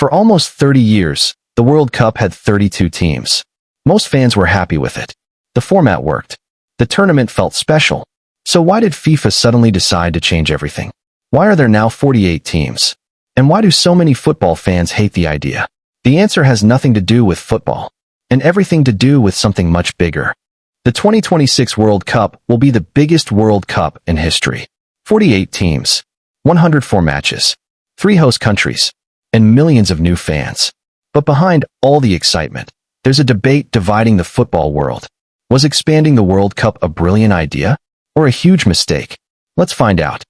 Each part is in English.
For almost 30 years, the World Cup had 32 teams. Most fans were happy with it. The format worked. The tournament felt special. So why did FIFA suddenly decide to change everything? Why are there now 48 teams? And why do so many football fans hate the idea? The answer has nothing to do with football, and everything to do with something much bigger. The 2026 World Cup will be the biggest World Cup in history. 48 teams, 104 matches, 3 host countries, and millions of new fans. But behind all the excitement, there's a debate dividing the football world. Was expanding the World Cup a brilliant idea or a huge mistake? Let's find out.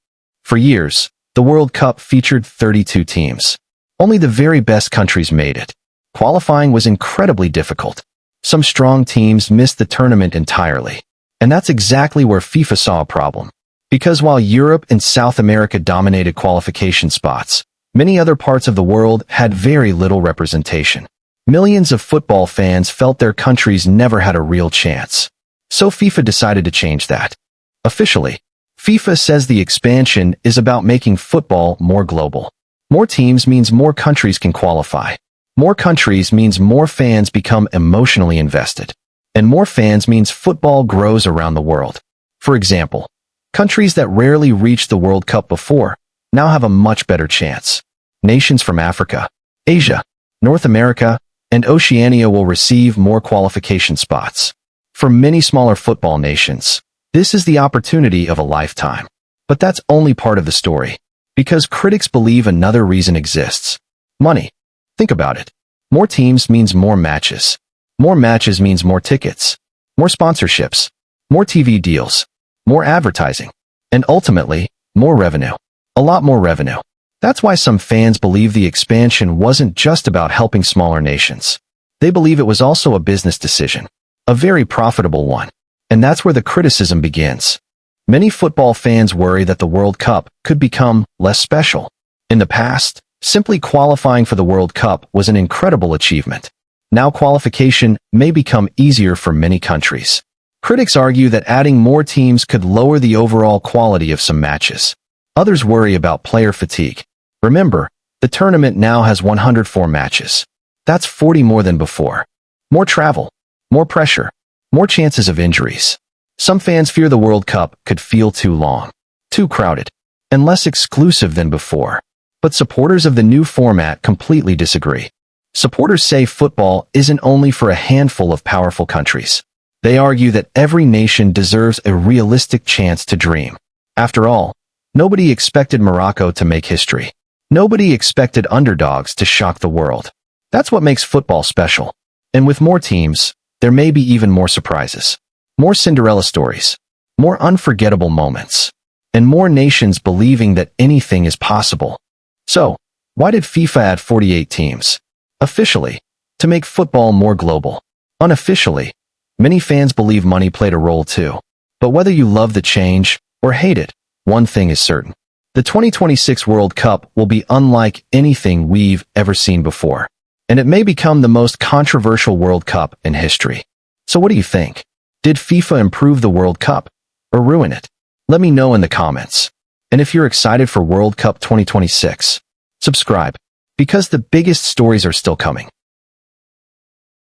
For years, the World Cup featured 32 teams. Only the very best countries made it. Qualifying was incredibly difficult. Some strong teams missed the tournament entirely. And that's exactly where FIFA saw a problem. Because while Europe and South America dominated qualification spots, many other parts of the world had very little representation. Millions of football fans felt their countries never had a real chance. So FIFA decided to change that. Officially, FIFA says the expansion is about making football more global. More teams means more countries can qualify. More countries means more fans become emotionally invested. And more fans means football grows around the world. For example, countries that rarely reached the World Cup before now have a much better chance. Nations from Africa, Asia, North America, and Oceania will receive more qualification spots. For many smaller football nations, this is the opportunity of a lifetime. But that's only part of the story. Because critics believe another reason exists. Money. Think about it. More teams means more matches. More matches means more tickets. More sponsorships. More TV deals. More advertising. And ultimately, more revenue. A lot more revenue. That's why some fans believe the expansion wasn't just about helping smaller nations. They believe it was also a business decision. A very profitable one. And that's where the criticism begins. Many football fans worry that the World Cup could become less special. In the past, simply qualifying for the World Cup was an incredible achievement. Now qualification may become easier for many countries. Critics argue that adding more teams could lower the overall quality of some matches. Others worry about player fatigue. Remember, the tournament now has 104 matches. That's 40 more than before. More travel, more pressure, more chances of injuries. Some fans fear the World Cup could feel too long, too crowded, and less exclusive than before. But supporters of the new format completely disagree. Supporters say football isn't only for a handful of powerful countries. They argue that every nation deserves a realistic chance to dream. After all, nobody expected Morocco to make history. Nobody expected underdogs to shock the world. That's what makes football special. And with more teams, there may be even more surprises. More Cinderella stories. More unforgettable moments. And more nations believing that anything is possible. So, why did FIFA add 48 teams? Officially, to make football more global. Unofficially, many fans believe money played a role too. But whether you love the change or hate it, one thing is certain. The 2026 World Cup will be unlike anything we've ever seen before. And it may become the most controversial World Cup in history. So what do you think? Did FIFA improve the World Cup or ruin it? Let me know in the comments. And if you're excited for World Cup 2026, subscribe, because the biggest stories are still coming.